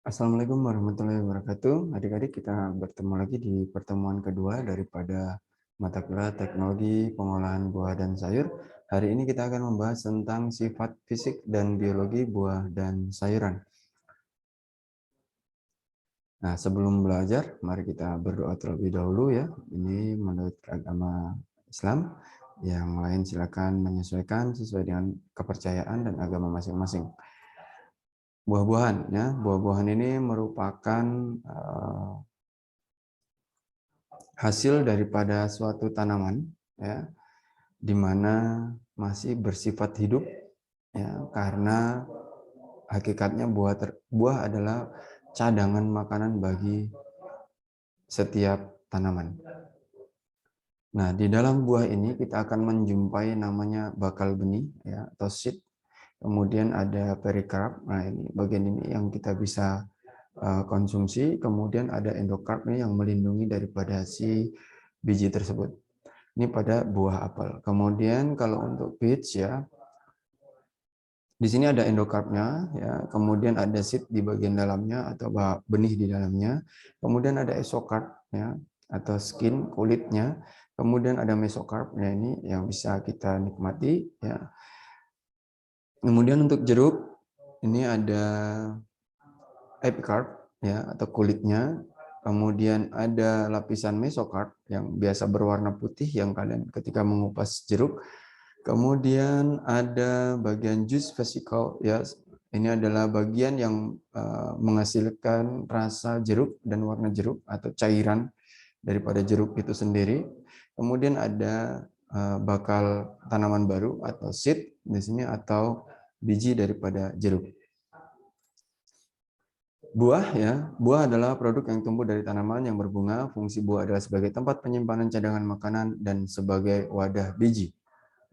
Assalamualaikum warahmatullahi wabarakatuh. Adik-adik, kita bertemu lagi di pertemuan kedua daripada mata kuliah Teknologi Pengolahan Buah dan Sayur. Hari ini kita akan membahas tentang sifat fisik dan biologi buah dan sayuran. Nah, sebelum belajar, mari kita berdoa terlebih dahulu ya. Ini menurut agama Islam. Yang lain silakan menyesuaikan sesuai dengan kepercayaan dan agama masing-masing. Buah-buahan ya, buah-buahan ini merupakan hasil daripada suatu tanaman ya, di mana masih bersifat hidup ya, karena hakikatnya buah adalah cadangan makanan bagi setiap tanaman. Nah, di dalam buah ini kita akan menjumpai namanya bakal benih ya, atau seed. Kemudian ada perikarp. Nah, ini bagian ini yang kita bisa konsumsi. Kemudian ada endokarp nih yang melindungi daripada si biji tersebut. Ini pada buah apel. Kemudian kalau untuk peach ya, di sini ada endokarpnya ya, kemudian ada seed di bagian dalamnya atau benih di dalamnya. Kemudian ada esokarp ya, atau skin kulitnya. Kemudian ada mesokarp, ya ini yang bisa kita nikmati ya. Kemudian untuk jeruk ini ada epikarp ya, atau kulitnya. Kemudian ada lapisan mesokarp yang biasa berwarna putih yang kalian ketika mengupas jeruk. Kemudian ada bagian juice vesicle ya. Ini adalah bagian yang menghasilkan rasa jeruk dan warna jeruk atau cairan daripada jeruk itu sendiri. Kemudian ada bakal tanaman baru atau seed di sini atau biji daripada jeruk. Buah ya, buah adalah produk yang tumbuh dari tanaman yang berbunga. Fungsi buah adalah sebagai tempat penyimpanan cadangan makanan dan sebagai wadah biji.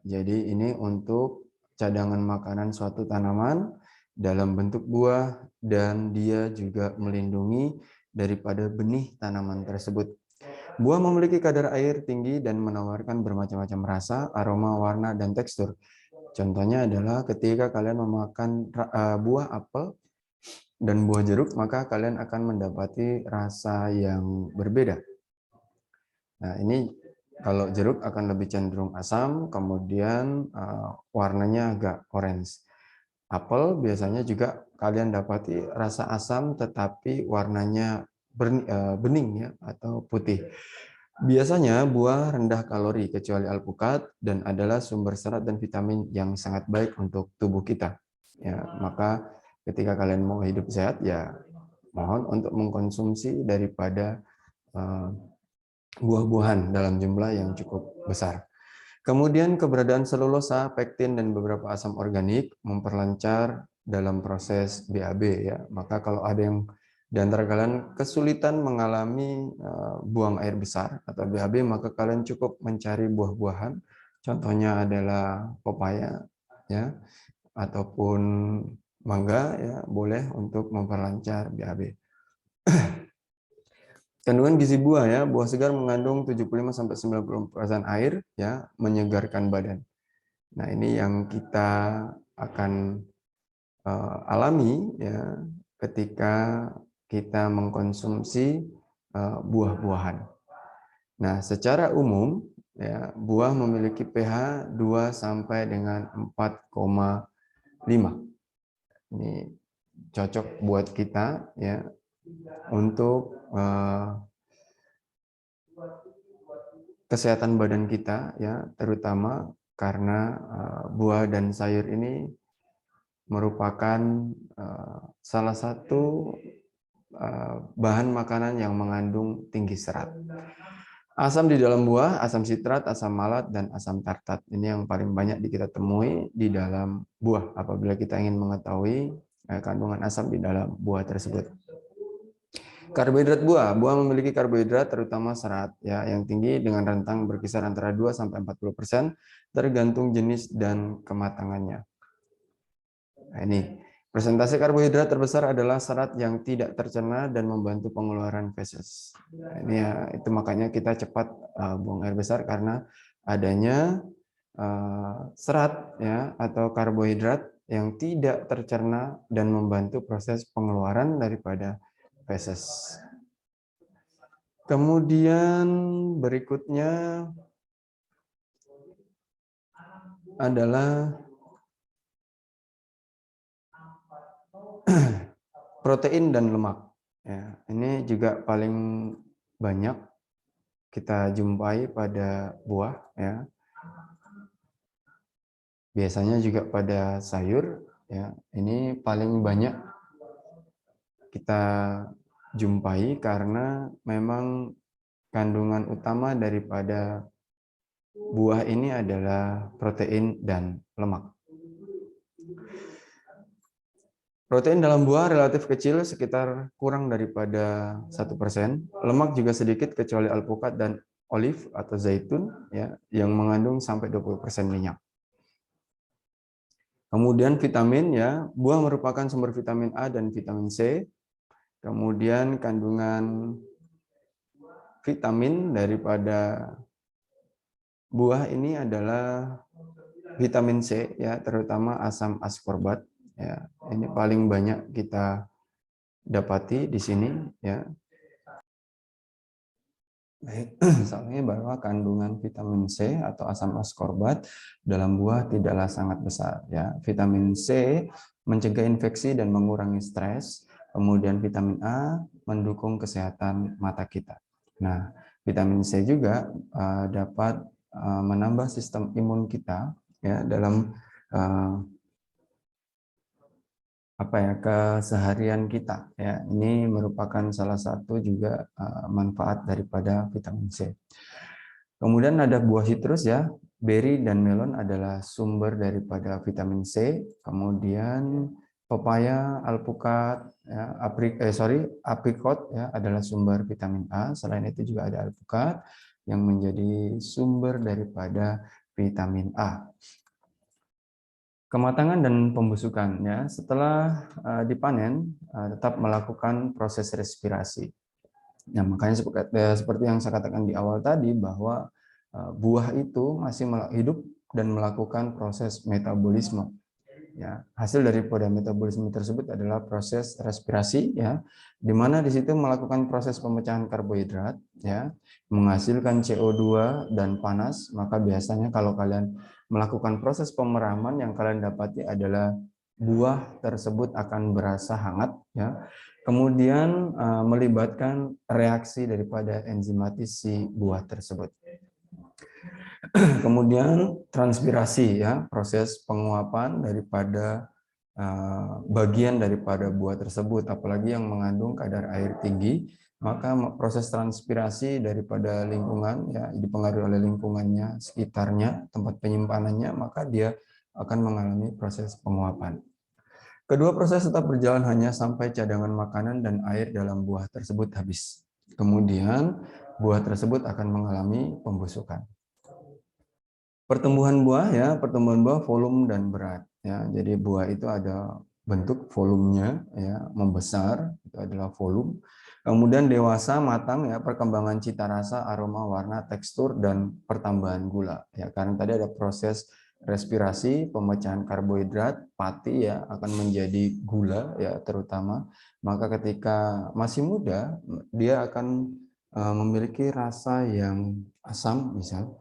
Jadi ini untuk cadangan makanan suatu tanaman dalam bentuk buah dan dia juga melindungi daripada benih tanaman tersebut. Buah memiliki kadar air tinggi dan menawarkan bermacam-macam rasa, aroma, warna, dan tekstur. Contohnya adalah ketika kalian memakan buah apel dan buah jeruk, maka kalian akan mendapati rasa yang berbeda. Nah, ini kalau jeruk akan lebih cenderung asam, kemudian warnanya agak orange. Apel biasanya juga kalian dapati rasa asam tetapi warnanya bening ya, atau putih. Biasanya buah rendah kalori kecuali alpukat dan adalah sumber serat dan vitamin yang sangat baik untuk tubuh kita. Ya, maka ketika kalian mau hidup sehat ya mohon untuk mengkonsumsi daripada buah-buahan dalam jumlah yang cukup besar. Kemudian keberadaan selulosa, pektin, dan beberapa asam organik memperlancar dalam proses BAB ya. Maka kalau ada yang di antara kalian kesulitan mengalami buang air besar atau BAB, maka kalian cukup mencari buah-buahan. Contohnya adalah pepaya ya, ataupun mangga ya, boleh untuk memperlancar BAB. Kandungan gizi buah ya, buah segar mengandung 75-90% air ya, menyegarkan badan. Nah, ini yang kita akan alami ya ketika kita mengkonsumsi buah-buahan. Nah, secara umum ya, buah memiliki pH 2 sampai dengan 4,5. Ini cocok buat kita ya untuk kesehatan badan kita ya, terutama karena buah dan sayur ini merupakan salah satu bahan makanan yang mengandung tinggi serat. Asam di dalam buah, asam sitrat, asam malat, dan asam tartat. Ini yang paling banyak kita temui di dalam buah apabila kita ingin mengetahui kandungan asam di dalam buah tersebut. Karbohidrat buah. Buah memiliki karbohidrat terutama serat ya yang tinggi dengan rentang berkisar antara 2 sampai 40% tergantung jenis dan kematangannya. Nah, ini presentasi karbohidrat terbesar adalah serat yang tidak tercerna dan membantu pengeluaran feses. Nah, ini ya, itu makanya kita cepat buang air besar karena adanya serat ya atau karbohidrat yang tidak tercerna dan membantu proses pengeluaran daripada feses. Kemudian berikutnya adalah protein dan lemak. Ya, ini juga paling banyak kita jumpai pada buah, ya. Biasanya juga pada sayur, ya. Ini paling banyak kita jumpai karena memang kandungan utama daripada buah ini adalah protein dan lemak. Protein dalam buah relatif kecil, sekitar kurang daripada 1%. Lemak juga sedikit kecuali alpukat dan olive atau zaitun, ya, yang mengandung sampai 20% minyak. Kemudian vitamin, ya, buah merupakan sumber vitamin A dan vitamin C. Kemudian kandungan vitamin daripada buah ini adalah vitamin C, ya, terutama asam ascorbat. Ya, ini paling banyak kita dapati di sini, ya. Misalnya bahwa kandungan vitamin C atau asam ascorbat dalam buah tidaklah sangat besar, ya. Vitamin C mencegah infeksi dan mengurangi stres. Kemudian vitamin A mendukung kesehatan mata kita. Nah, vitamin C juga dapat menambah sistem imun kita, ya, dalam keseharian kita, ya. Ini merupakan salah satu juga manfaat daripada vitamin C. Kemudian ada buah sitrus, ya, beri dan melon adalah sumber daripada vitamin C. Kemudian pepaya, alpukat, ya, aprikot, ya, adalah sumber vitamin A. Selain itu juga ada alpukat yang menjadi sumber daripada vitamin A. Kematangan dan pembusukan, ya, setelah dipanen tetap melakukan proses respirasi. Nah, makanya seperti yang saya katakan di awal tadi bahwa buah itu masih hidup dan melakukan proses metabolisme. Ya, hasil daripada metabolisme tersebut adalah proses respirasi, ya, di mana di situ melakukan proses pemecahan karbohidrat, ya, menghasilkan CO2 dan panas. Maka biasanya kalau kalian melakukan proses pemeraman, yang kalian dapati adalah buah tersebut akan berasa hangat, ya. Kemudian melibatkan reaksi daripada enzimatis si buah tersebut. Kemudian transpirasi, ya, proses penguapan daripada bagian daripada buah tersebut, apalagi yang mengandung kadar air tinggi, maka proses transpirasi daripada lingkungan, ya, dipengaruhi oleh lingkungannya, sekitarnya, tempat penyimpanannya, maka dia akan mengalami proses penguapan. Kedua proses tetap berjalan hanya sampai cadangan makanan dan air dalam buah tersebut habis. Kemudian buah tersebut akan mengalami pembusukan. Pertumbuhan buah, ya, pertumbuhan buah volume dan berat, ya. Jadi buah itu ada bentuk volumenya, ya, membesar, itu adalah volume. Kemudian dewasa, matang, ya, perkembangan cita rasa, aroma, warna, tekstur, dan pertambahan gula, ya. Karena tadi ada proses respirasi, pemecahan karbohidrat, pati, ya, akan menjadi gula, ya, terutama. Maka ketika masih muda, dia akan memiliki rasa yang asam, misal.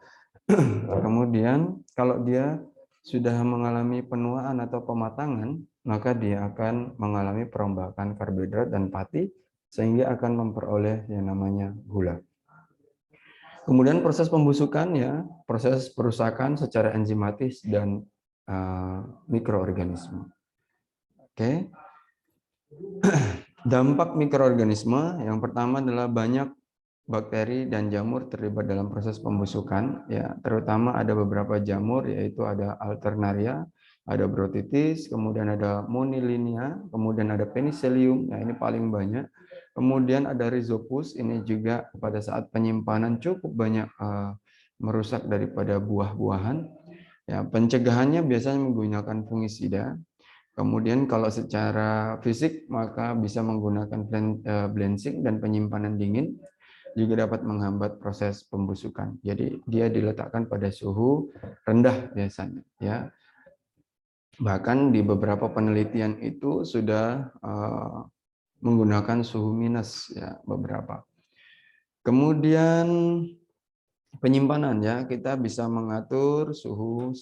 Kemudian kalau dia sudah mengalami penuaan atau pematangan, maka dia akan mengalami perombakan karbohidrat dan pati, sehingga akan memperoleh yang namanya gula. Kemudian proses pembusukan, ya, proses perusakan secara enzimatis dan mikroorganisme. Oke. Dampak mikroorganisme yang pertama adalah banyak bakteri dan jamur terlibat dalam proses pembusukan, ya, terutama ada beberapa jamur, yaitu ada Alternaria, ada Brotitis, kemudian ada Monilinia, kemudian ada Penicillium, ya, ini paling banyak. Kemudian ada Rhizopus, ini juga pada saat penyimpanan cukup banyak merusak daripada buah-buahan. Ya, pencegahannya biasanya menggunakan fungisida. Kemudian kalau secara fisik maka bisa menggunakan blanching dan penyimpanan dingin, juga dapat menghambat proses pembusukan. Jadi dia diletakkan pada suhu rendah biasanya, ya. Bahkan di beberapa penelitian itu sudah menggunakan suhu minus ya beberapa. Kemudian penyimpanan ya, kita bisa mengatur suhu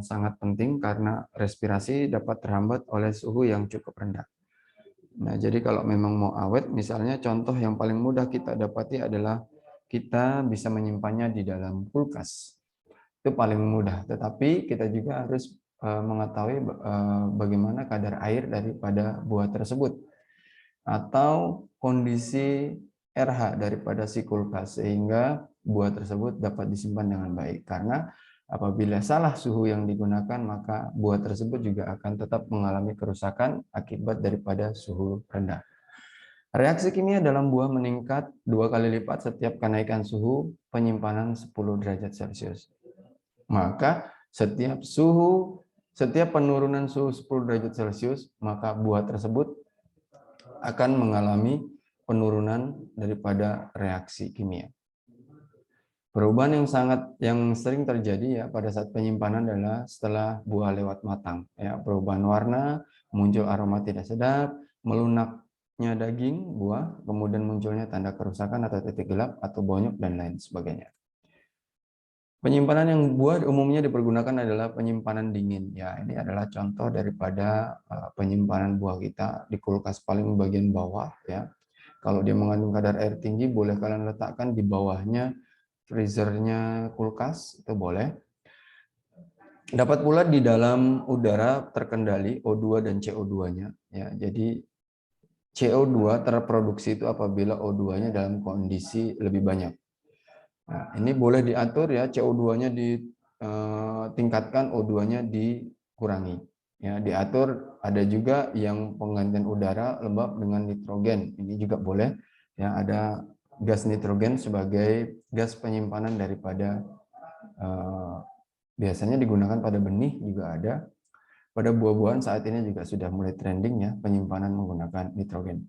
sangat penting karena respirasi dapat terhambat oleh suhu yang cukup rendah. Nah, jadi kalau memang mau awet, misalnya contoh yang paling mudah kita dapati adalah kita bisa menyimpannya di dalam kulkas. Itu paling mudah, tetapi kita juga harus mengetahui bagaimana kadar air daripada buah tersebut atau kondisi RH daripada si kulkas sehingga buah tersebut dapat disimpan dengan baik. Karena apabila salah suhu yang digunakan maka buah tersebut juga akan tetap mengalami kerusakan akibat daripada suhu rendah. Reaksi kimia dalam buah meningkat 2 kali lipat setiap kenaikan suhu penyimpanan 10 derajat Celcius. Maka setiap penurunan suhu 10 derajat Celcius, maka buah tersebut akan mengalami penurunan daripada reaksi kimia. Perubahan yang sering terjadi ya pada saat penyimpanan adalah setelah buah lewat matang. Ya, perubahan warna, muncul aroma tidak sedap, melunaknya daging buah, kemudian munculnya tanda kerusakan atau titik gelap atau bonyok dan lain sebagainya. Penyimpanan yang buah umumnya dipergunakan adalah penyimpanan dingin. Ya, ini adalah contoh daripada penyimpanan buah kita di kulkas paling bagian bawah. Ya, kalau dia mengandung kadar air tinggi, boleh kalian letakkan di bawahnya freezernya kulkas, itu boleh. Dapat pula di dalam udara terkendali O2 dan CO2-nya. Ya, jadi CO2 terproduksi itu apabila O2-nya dalam kondisi lebih banyak. Nah, ini boleh diatur ya, CO2-nya ditingkatkan, O2-nya dikurangi. Ya, diatur. Ada juga yang penggantian udara lembab dengan nitrogen. Ini juga boleh. Ya, ada gas nitrogen sebagai gas penyimpanan daripada biasanya digunakan pada benih juga ada. Pada buah-buahan saat ini juga sudah mulai trending ya penyimpanan menggunakan nitrogen.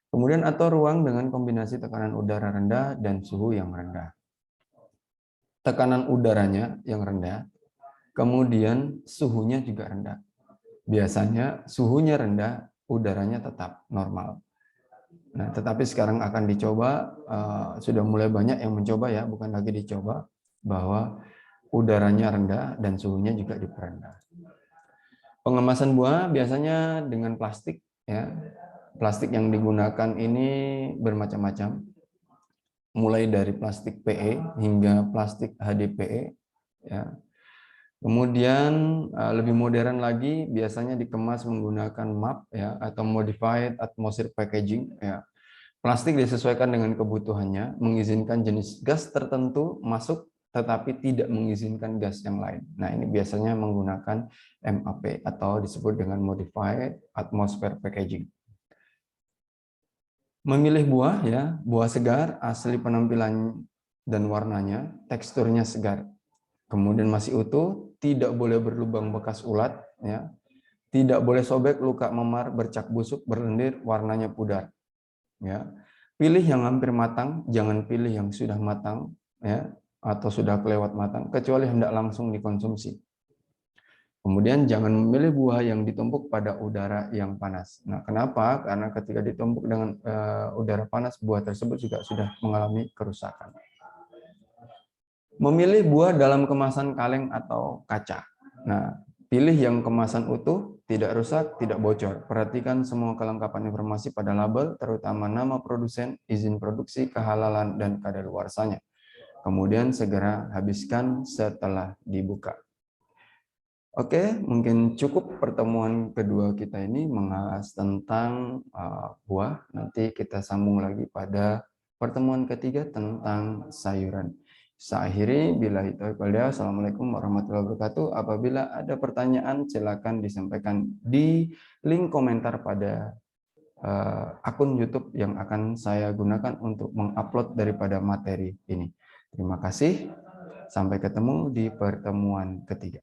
Kemudian atur ruang dengan kombinasi tekanan udara rendah dan suhu yang rendah. Tekanan udaranya yang rendah, kemudian suhunya juga rendah. Biasanya suhunya rendah, udaranya tetap normal. Nah, tetapi sekarang akan dicoba, sudah mulai banyak yang mencoba ya, bukan lagi dicoba, bahwa udaranya rendah dan suhunya juga diperendah. Pengemasan buah biasanya dengan plastik ya. Plastik yang digunakan ini bermacam-macam. Mulai dari plastik PE hingga plastik HDPE ya. Kemudian lebih modern lagi biasanya dikemas menggunakan MAP ya atau modified atmosphere packaging ya. Plastik disesuaikan dengan kebutuhannya, mengizinkan jenis gas tertentu masuk tetapi tidak mengizinkan gas yang lain. Nah, ini biasanya menggunakan MAP atau disebut dengan modified atmosphere packaging. Memilih buah ya, buah segar, asli penampilan dan warnanya, teksturnya segar. Kemudian masih utuh, tidak boleh berlubang bekas ulat ya. Tidak boleh sobek, luka memar, bercak busuk, berlendir, warnanya pudar. Ya. Pilih yang hampir matang, jangan pilih yang sudah matang ya atau sudah kelewat matang kecuali hendak langsung dikonsumsi. Kemudian jangan memilih buah yang ditumpuk pada udara yang panas. Nah, kenapa? Karena ketika ditumpuk dengan udara panas, buah tersebut juga sudah mengalami kerusakan. Memilih buah dalam kemasan kaleng atau kaca. Nah, pilih yang kemasan utuh, tidak rusak, tidak bocor. Perhatikan semua kelengkapan informasi pada label, terutama nama produsen, izin produksi, kehalalan, dan kadaluarsanya. Kemudian segera habiskan setelah dibuka. Oke, mungkin cukup pertemuan kedua kita ini mengulas tentang buah. Nanti kita sambung lagi pada pertemuan ketiga tentang sayuran. Saya akhiri, billahi taufiq wal hidayah. Assalamualaikum warahmatullahi wabarakatuh. Apabila ada pertanyaan, silakan disampaikan di link komentar pada akun YouTube yang akan saya gunakan untuk mengupload daripada materi ini. Terima kasih. Sampai ketemu di pertemuan ketiga.